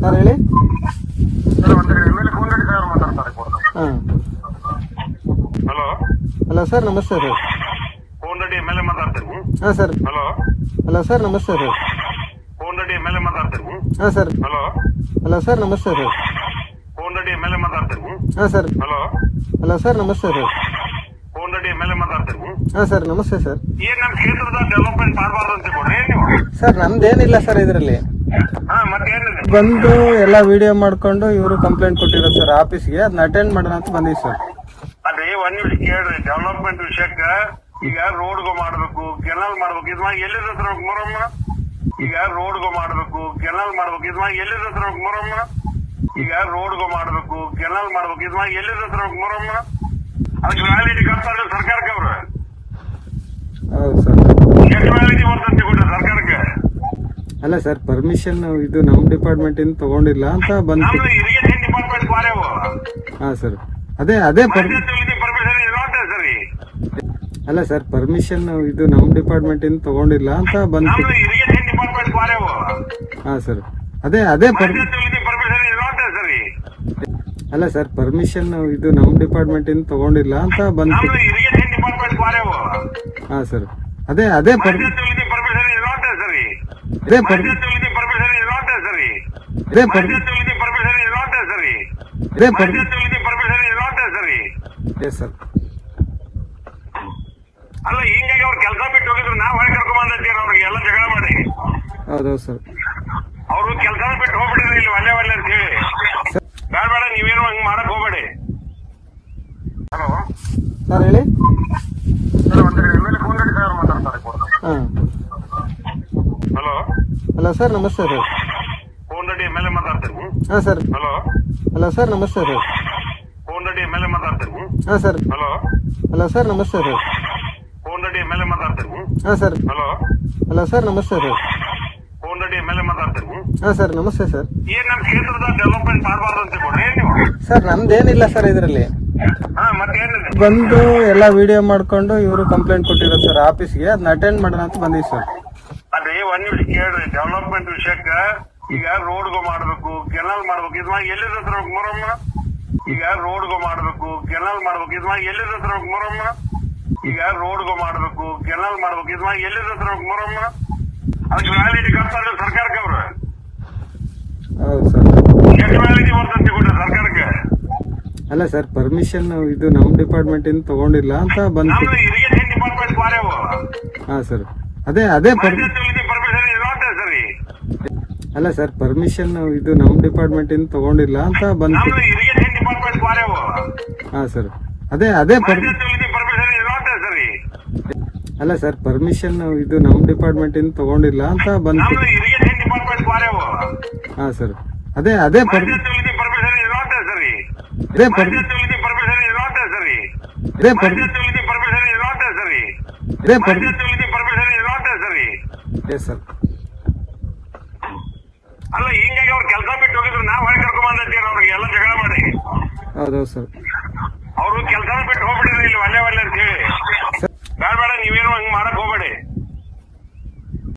Sir ಹೇಳಿ. ಹಾಂ hello hello sir, ನಮಸ್ತೆ sir. Phone ready M L A ಮಾತಾಡ್ತೀನಿ. ಹಾಂ ಸರ್. ಹಲೋ ಹಲೋ ಸರ್, ನಮಸ್ತೆ sir. Phone ready M L A ಮಾತಾಡ್ತೀನಿ. ಹಾಂ ಸರ್. ಹಲೋ ಹಲೋ ಸರ್, ನಮಸ್ತೆ sir. Phone ready M L A ಮಾತಾಡ್ತೀನಿ. ಹಾಂ ಸರ್. ಹಲೋ ಹಲೋ ಸರ್, ನಮಸ್ತೆ sir. Phone ready M L A ಮಾತಾಡ್ತೀನಿ. ಹಾಂ ಸರ್, ನಮಸ್ತೆ ಸರ್. ಏನ್ ನಮ್ಮ ಕ್ಷೇತ್ರದ ಡೆವಲಪ್ಮೆಂಟ್ ಮಾಡಬಾರ್ದು ಅಂತ ಕೊಡ್ರಿ ನೀವು. ಸರ್ ನಮ್ದೇನಿಲ್ಲ ಸರ್ ಇದರಲ್ಲಿ. ಹಾ ಮತ್ತೇನಿದೆ ಬಂದು ಎಲ್ಲ ವಿಡಿಯೋ ಮಾಡ್ಕೊಂಡು ಇವರು ಕಂಪ್ಲೇಂಟ್ ಕೊಟ್ಟಿರೋ ಸರ್ ಆಫೀಸ್ಗೆ, ಅದನ್ನ ಅಟೆಂಡ್ ಮಾಡೋಣ ಅಂತ ಬಂದಿವಿ ಸರ್. ಅದೇ ಒಂದ್ ನಿಮಿಷ ಕೇಳ್ರಿ. ಡೆವಲಪ್ಮೆಂಟ್ ವಿಷಯಕ್ಕ ಈಗ ರೋಡ್ಗೂ ಮಾಡ್ಬೇಕು, ಕೆನಲ್ ಮಾಡ್ಬೇಕು, ಇದ್ ಎಲ್ಲಿದ ಹತ್ರ ಮೊರಮ್ಮ. ಈಗ ರೋಡ್ಗೂ ಮಾಡ್ಬೇಕು, ಕೆನಲ್ ಮಾಡ್ಬೇಕು, ಇದ್ ಎಲ್ಲಿದ ಹತ್ರ ಮೊರಮ್ಮ. ಈಗ ರೋಡ್ಗೂ ಮಾಡ್ಬೇಕು, ಕೆನಲ್ ಮಾಡ್ಬೇಕು, ಇದ್ ಎಲ್ಲಿದ ಹತ್ರ ಮೊರಮ್ಮ. ಅದಕ್ಕೆ ವ್ಯಾಲಿಡಿ ಕಟ್ತಾರೆ ಸರ್ಕಾರಕ್ಕೆ. ಅವ್ರು ಹೌದು ಸರ್. ಎಷ್ಟು ವ್ಯಾಲಿಡಿ ಬರ್ತಂತೆ ಕೊಟ್ರೆ ಸರ್ಕಾರಕ್ಕೆ? ಅಲ್ಲ ಸರ್, ಪರ್ಮಿಷನ್ ಇದು ನಮ್ಮ ಡಿಪಾರ್ಟ್ಮೆಂಟ್ ಇಂದ ತಗೊಂಡಿಲ್ಲ ಅಂತ ಬಂತು. ನಮ್ದು ಇರಿಗೇಷನ್ ಡಿಪಾರ್ಟ್ಮೆಂಟ್ ಬಾರೇವು. ಹಾಂ ಸರ್, ಅದೇ ಪರ್ಮಿಷನ್ ಇರೋಂತ ಸರಿ. ಅಲ್ಲ ಸರ್, ಪರ್ಮಿಷನ್ ಇದು ನಮ್ಮ ಡಿಪಾರ್ಟ್ಮೆಂಟ್ ಇಂದ ತಗೊಂಡಿಲ್ಲ ಅಂತ ಬಂತು. ನಮ್ದು ಇರಿಗೇಷನ್ ಡಿಪಾರ್ಟ್ಮೆಂಟ್ ಬಾರೇವು. ಹಾಂ ಸರ್, ಪರ್ಮಿಷನ್ ಇರೋಂತ ಸರಿ. ಅಲ್ಲ ಸರ್, ಪರ್ಮಿಷನ್ ಇದು ನಮ್ಮ ಡಿಪಾರ್ಟ್ಮೆಂಟ್ ಇಂದ ತಗೊಂಡಿಲ್ಲ ಅಂತ ಬಂತು. ನಮ್ದು ಇರಿಗೇಷನ್ ಡಿಪಾರ್ಟ್ಮೆಂಟ್ ಬಾರೇವು. ಹಾಂ ಸರ್, ಪರ್ಮಿಷನ್ ಇರೋಂತ ಸರಿ. ಪರ್ಮಿಷನ್ ಇರೋಂತ ಸರಿ. ಪರ್ಮಿಷನ್ ಇರೋಂತ ಸರಿ. ಪರ್ಮಿಷನ್ ಇರೋಂತ ಸರಿ. Yes sir. ಅಲ್ಲ ಹಿಂಗಾಗಿ ಅವ್ರು ಕೆಲಸ ಬಿಟ್ಟು ಹೋಗಿದ್ರು, ನಾವು ಹೊರಗೆ ಕರ್ಕೊಂಬಂದಿದ್ದೀರ ಅವ್ರಿಗೆ ಎಲ್ಲ ಜಗಳ ಮಾಡಿ. ಹೌದೌದು ಸರ್. ಅವರು ಕೆಲಸ ಬಿಟ್ಟು ಹೋಗ್ಬಿಟ್ಟಿದ್ರು ಇಲ್ಲಿ ಒಳ್ಳೆ ಒಳ್ಳೆ ಅಂತ ಹೇಳಿ. ಬೇಡ ನೀವೇನು ಹಂಗ್ ಮಾಡಕ್ ಹೋಗ್ಬೇಡಿ. ಹಲೋ ಸರ್ ಹೇಳಿ. ಫೋನ್ ರೆಡಿ ಸರ್ ಮಾತಾಡ್ತಾರೆ. ಹಾಂ ಹಲೋ ಹಲೋ ಸರ್, ನಮಸ್ತೆ sir. Phone ready M L A ಮಾತಾಡ್ತೀನಿ. ಹಾಂ ಸರ್. ಹಲೋ ಹಲೋ ಸರ್, ನಮಸ್ತೆ sir. Phone ready M L A ಮಾತಾಡ್ತೀನಿ. ಹಾಂ ಸರ್. ಹಲೋ ಹಲೋ ಸರ್, ನಮಸ್ತೆ sir. Phone ready M L A ಮಾತಾಡ್ತೀನಿ. ಹಾಂ ಸರ್. ಹಲೋ ಹಲೋ ಸರ್, ನಮಸ್ತೆ sir. Phone ready M L A ಮಾತಾಡ್ತೀನಿ. ಹಾಂ ಸರ್, ನಮಸ್ತೆ ಸರ್. ಏನ್ ನಮ್ಮ ಕ್ಷೇತ್ರದ ಡೆವಲಪ್ಮೆಂಟ್ ಮಾಡಬಾರ್ದು ಅಂತ ಕೊಡ್ರಿ ನೀವು. ಸರ್ ನಮ್ದೇನಿಲ್ಲ ಸರ್ ಇದರಲ್ಲಿ. ಹಾ ಮತ್ತೇನಿದೆ ಬಂದು ಎಲ್ಲ ವಿಡಿಯೋ ಮಾಡ್ಕೊಂಡು ಇವರು ಕಂಪ್ಲೇಂಟ್ ಕೊಟ್ಟಿರೋ ಸರ್ ಆಫೀಸ್ಗೆ, ಅದನ್ನ ಅಟೆಂಡ್ ಮಾಡೋಣ ಅಂತ ಬಂದಿವಿ ಸರ್. ಅದೇ ಒಂದ್ ನಿಮಿಷ ಕೇಳ್ರಿ. ಡೆವಲಪ್ಮೆಂಟ್ ವಿಷಯಕ್ಕ ಈಗ ರೋಡ್ಗೂ ಮಾಡ್ಬೇಕು, ಕೆನಲ್ ಮಾಡ್ಬೇಕು, ಇದ್ ಎಲ್ಲಿದ ಹತ್ರ ಮೊರಮ್ಮ. ಈಗ ರೋಡ್ಗೂ ಮಾಡ್ಬೇಕು, ಕೆನಲ್ ಮಾಡ್ಬೇಕು, ಇದ್ ಎಲ್ಲಿದ ಹತ್ರ ಮೊರಮ್ಮ. ಈಗ ರೋಡ್ಗೂ ಮಾಡ್ಬೇಕು, ಕೆನಲ್ ಮಾಡ್ಬೇಕು, ಇದ್ ಎಲ್ಲಿದ ಹತ್ರ ಮೊರಮ್ಮ. ಅದಕ್ಕೆ ವ್ಯಾಲಿಡಿ ಕಟ್ತಾರೆ ಸರ್ಕಾರಕ್ಕೆ. ಅವ್ರು ಹೌದು ಸರ್. ಎಷ್ಟು ವ್ಯಾಲಿಡಿ ಬರ್ತಂತೆ ಕೊಟ್ರೆ ಸರ್ಕಾರಕ್ಕೆ? ಅಲ್ಲ ಸರ್, ಪರ್ಮಿಷನ್ ಇದು ನಮ್ಮ ಡಿಪಾರ್ಟ್ಮೆಂಟ್ ಇಂದ ತಗೊಂಡಿಲ್ಲ ಅಂತ ಬಂತು. ನಮ್ದು ಇರಿಗೇಷನ್ ಡಿಪಾರ್ಟ್ಮೆಂಟ್ ಬಾರೇವು. ಹಾಂ ಸರ್, ಪರ್ಮಿಷನ್ ಇರೋಂತ ಸರಿ. ಅಲ್ಲ ಸರ್, ಪರ್ಮಿಷನ್ ಇದು ನಮ್ಮ ಡಿಪಾರ್ಟ್ಮೆಂಟ್ ಇಂದ ತಗೊಂಡಿಲ್ಲ ಅಂತ ಬಂತು. ನಮ್ದು ಇರಿಗೇಷನ್ ಡಿಪಾರ್ಟ್ಮೆಂಟ್ ಬಾರೇವು. ಹಾಂ ಸರ್, ಪರ್ಮಿಷನ್ ಇರೋಂತ ಸರಿ. ಅಲ್ಲ ಸರ್, ಪರ್ಮಿಷನ್ ಇದು ನಮ್ಮ ಡಿಪಾರ್ಟ್ಮೆಂಟ್ ಇಂದ ತಗೊಂಡಿಲ್ಲ ಅಂತ ಬಂತು. ನಮ್ದು ಇರಿಗೇಷನ್ ಡಿಪಾರ್ಟ್ಮೆಂಟ್ ಬಾರೇವು. ಹಾಂ ಸರ್, ಪರ್ಮಿಷನ್ ಇರೋಂತ ಸರಿ. ಪರ್ಮಿಷನ್ ಇರೋಂತ ಸರಿ. ಪರ್ಮಿಷನ್ ಇರೋಂತ ಸರಿ. ಪರ್ಮಿಷನ್ ಇರೋಂತ ಸರಿ. Yes sir. ಅಲ್ಲ ಹಿಂಗಾಗಿ ಅವ್ರು ಕೆಲಸ ಬಿಟ್ಟು ಹೋಗಿದ್ರು, ನಾವು ಹೊರಗೆ ಕರ್ಕೊಂಬಂದಿದ್ದೀರ ಅವ್ರಿಗೆ ಎಲ್ಲ ಜಗಳ ಮಾಡಿ. ಹೌದೌದು ಸರ್.